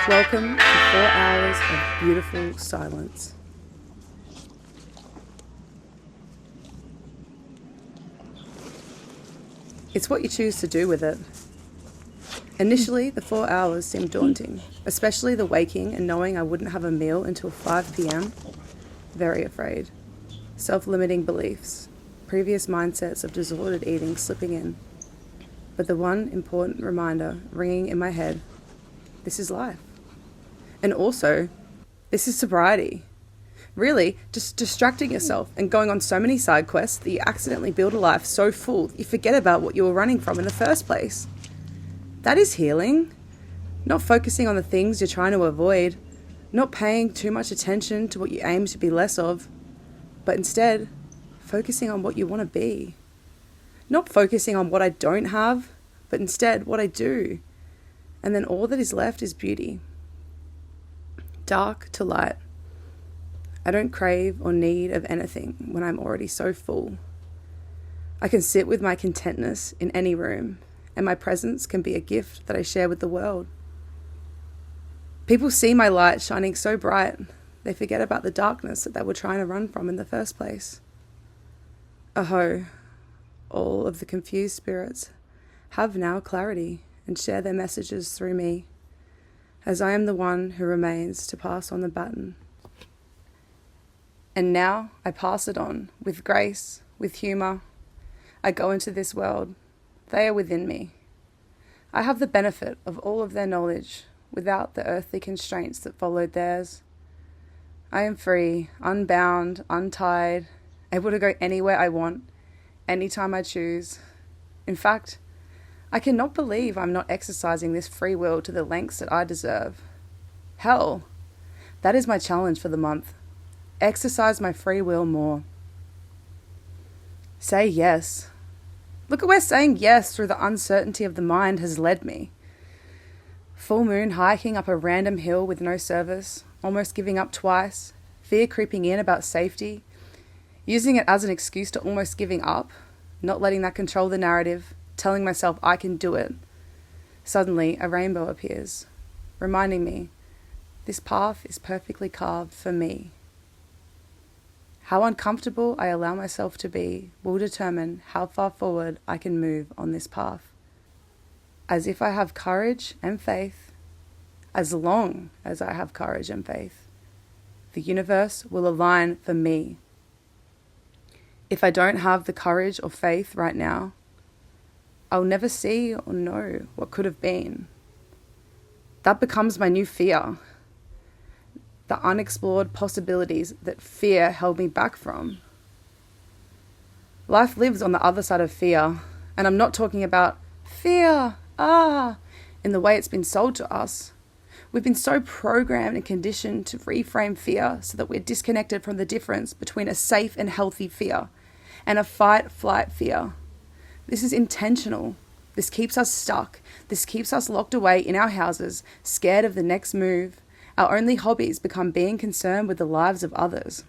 Welcome to 4 hours of beautiful silence. It's what you choose to do with it. Initially, the 4 hours seemed daunting, especially the waking and knowing I wouldn't have a meal until 5 p.m. Very afraid. Self-limiting beliefs, previous mindsets of disordered eating slipping in. But the one important reminder ringing in my head, this is life. And also, this is sobriety. Really, just distracting yourself and going on so many side quests that you accidentally build a life so full that you forget about what you were running from in the first place. That is healing. Not focusing on the things you're trying to avoid, not paying too much attention to what you aim to be less of, but instead focusing on what you want to be. Not focusing on what I don't have, but instead what I do. And then all that is left is beauty. Dark to light. I don't crave or need of anything when I'm already so full. I can sit with my contentness in any room, and my presence can be a gift that I share with the world. People see my light shining so bright, they forget about the darkness that they were trying to run from in the first place. Aho, all of the confused spirits have now clarity and share their messages through me, as I am the one who remains to pass on the baton. And now I pass it on with grace, with humour. I go into this world. They are within me. I have the benefit of all of their knowledge without the earthly constraints that followed theirs. I am free, unbound, untied, able to go anywhere I want, anytime I choose. In fact, I cannot believe I'm not exercising this free will to the lengths that I deserve. Hell, that is my challenge for the month. Exercise my free will more. Say yes. Look at where saying yes through the uncertainty of the mind has led me. Full moon hiking up a random hill with no service, almost giving up twice, fear creeping in about safety, using it as an excuse to almost giving up, not letting that control the narrative, telling myself I can do it. Suddenly, a rainbow appears, reminding me this path is perfectly carved for me. How uncomfortable I allow myself to be will determine how far forward I can move on this path. As if I have courage and faith, as long as I have courage and faith, the universe will align for me. If I don't have the courage or faith right now, I'll never see or know what could have been. That becomes my new fear. The unexplored possibilities that fear held me back from. Life lives on the other side of fear, and I'm not talking about fear, in the way it's been sold to us. We've been so programmed and conditioned to reframe fear so that we're disconnected from the difference between a safe and healthy fear and a fight-flight fear. This is intentional. This keeps us stuck. This keeps us locked away in our houses, scared of the next move. Our only hobbies become being concerned with the lives of others.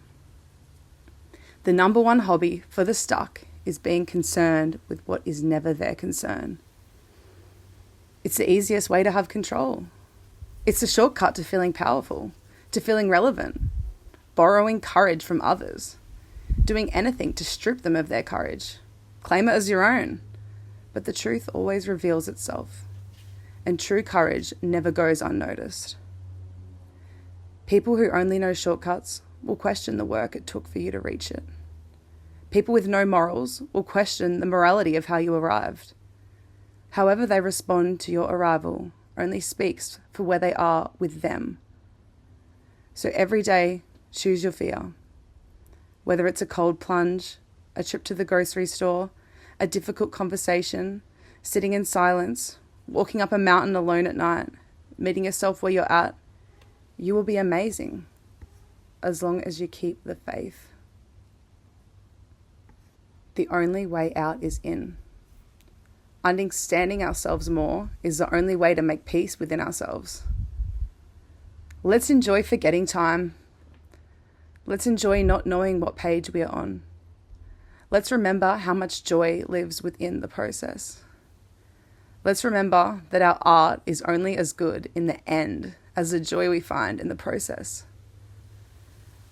The number one hobby for the stuck is being concerned with what is never their concern. It's the easiest way to have control. It's the shortcut to feeling powerful, to feeling relevant, borrowing courage from others, doing anything to strip them of their courage. Claim it as your own. But the truth always reveals itself, and true courage never goes unnoticed. People who only know shortcuts will question the work it took for you to reach it. People with no morals will question the morality of how you arrived. However they respond to your arrival only speaks for where they are with them. So every day, choose your fear. Whether it's a cold plunge, a trip to the grocery store, a difficult conversation, sitting in silence, walking up a mountain alone at night, meeting yourself where you're at, you will be amazing as long as you keep the faith. The only way out is in. Understanding ourselves more is the only way to make peace within ourselves. Let's enjoy forgetting time. Let's enjoy not knowing what page we are on. Let's remember how much joy lives within the process. Let's remember that our art is only as good in the end as the joy we find in the process.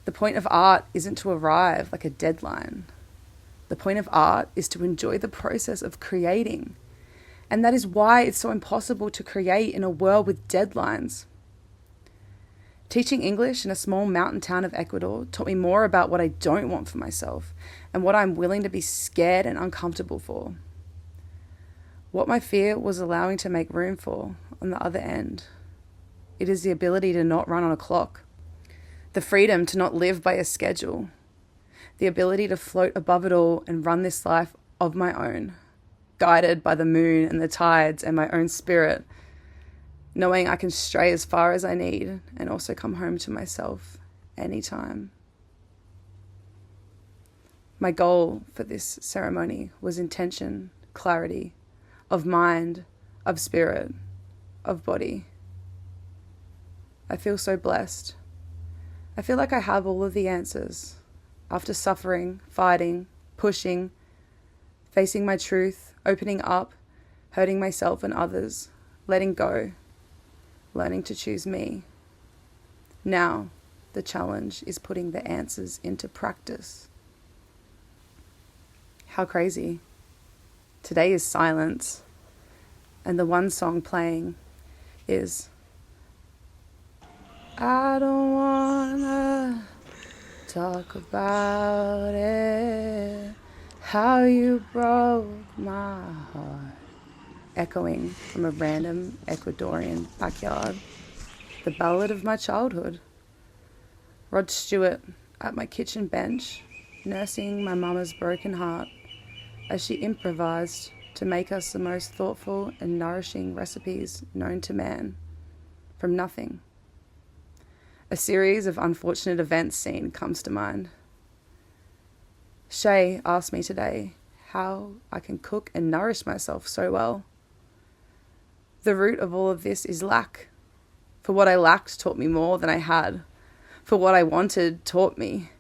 The point of art isn't to arrive like a deadline. The point of art is to enjoy the process of creating. And that is why it's so impossible to create in a world with deadlines. Teaching English in a small mountain town of Ecuador taught me more about what I don't want for myself and what I'm willing to be scared and uncomfortable for. What my fear was allowing to make room for on the other end. It is the ability to not run on a clock, the freedom to not live by a schedule, the ability to float above it all and run this life of my own, guided by the moon and the tides and my own spirit, knowing I can stray as far as I need and also come home to myself anytime. My goal for this ceremony was intention, clarity, of mind, of spirit, of body. I feel so blessed. I feel like I have all of the answers. After suffering, fighting, pushing, facing my truth, opening up, hurting myself and others, letting go, learning to choose me. Now, the challenge is putting the answers into practice. How crazy. Today is silence, and the one song playing is I don't wanna talk about it, how you broke my heart, echoing from a random Ecuadorian backyard. The ballad of my childhood. Rod Stewart at my kitchen bench, nursing my mama's broken heart as she improvised to make us the most thoughtful and nourishing recipes known to man, from nothing. A series of unfortunate events scene comes to mind. Shay asked me today how I can cook and nourish myself so well. The root of all of this is lack. For what I lacked taught me more than I had. For what I wanted taught me.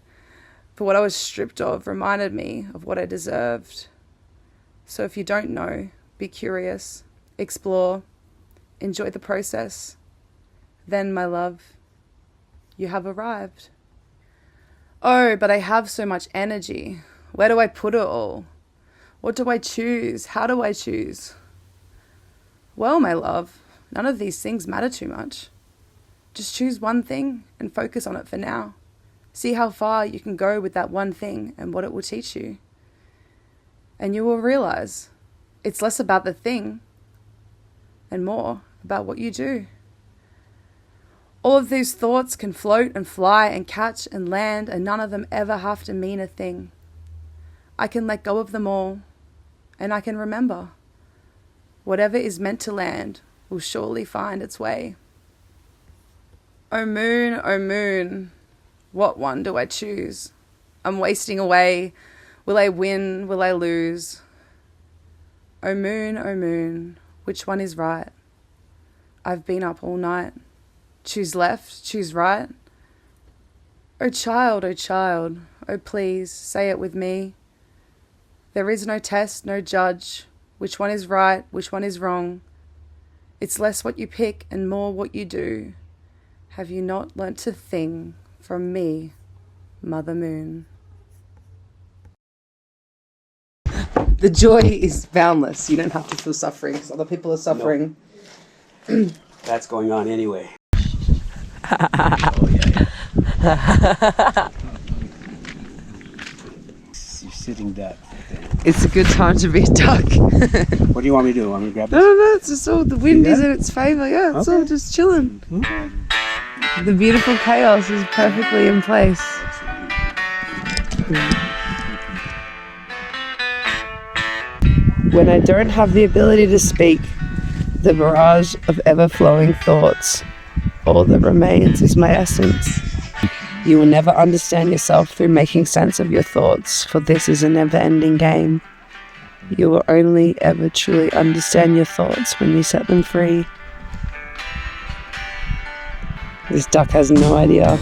For what I was stripped of reminded me of what I deserved. So if you don't know, be curious, explore, enjoy the process. Then, my love, you have arrived. Oh, but I have so much energy. Where do I put it all? What do I choose? How do I choose? Well, my love, none of these things matter too much. Just choose one thing and focus on it for now. See how far you can go with that one thing and what it will teach you. And you will realize it's less about the thing and more about what you do. All of these thoughts can float and fly and catch and land, and none of them ever have to mean a thing. I can let go of them all, and I can remember. Whatever is meant to land will surely find its way. Oh moon, what one do I choose? I'm wasting away. Will I win? Will I lose? Oh moon, which one is right? I've been up all night. Choose left, choose right. Oh child, oh please, say it with me. There is no test, no judge. Which one is right, which one is wrong? It's less what you pick and more what you do. Have you not learnt a thing from me, Mother Moon? The joy is boundless. You don't have to feel suffering because other people are suffering. No. That's going on anyway. You're sitting duck. It's a good time to be a duck. What do you want me to do? Want me to grab this? No, it's just all the wind is in its favour. Yeah, it's all just chilling. The beautiful chaos is perfectly in place. When I don't have the ability to speak, the barrage of ever-flowing thoughts, all that remains is my essence. You will never understand yourself through making sense of your thoughts, for this is a never-ending game. You will only ever truly understand your thoughts when you set them free. This duck has no idea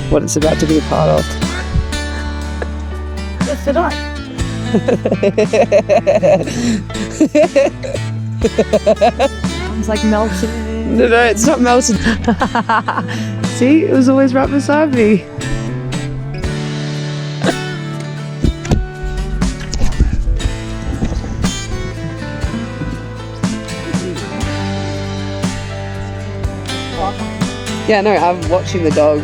what it's about to be a part of. Yes, the duck. It's like melting. No, it's not melted. See, it was always right beside me. Yeah, no, I'm watching the dog.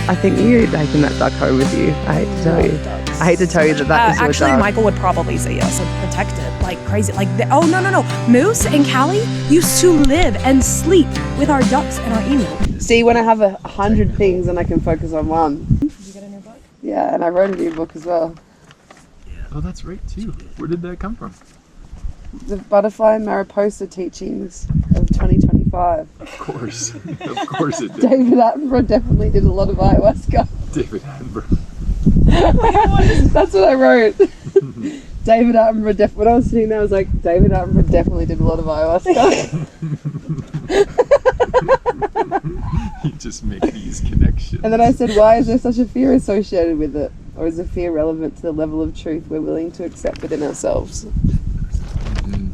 I think you're taking that duck home with you. I hate to tell you. I hate to tell you that is your actually, duck. Michael would probably say yes and protect it like crazy. Like, oh no, Moose and Callie used to live and sleep with our ducks and our emu. See, when I have 100 things and I can focus on one. Did you get a new book? Yeah, and I wrote a new book as well. Oh, that's right too. Where did that come from? The Butterfly and Mariposa Teachings of 2025. Of course. Of course it did. David Attenborough definitely did a lot of ayahuasca. David Attenborough. That's what I wrote. David Attenborough, when I was sitting there, I was like, David Attenborough definitely did a lot of ayahuasca. You just make these connections. And then I said, why is there such a fear associated with it? Or is the fear relevant to the level of truth we're willing to accept within ourselves? Mm.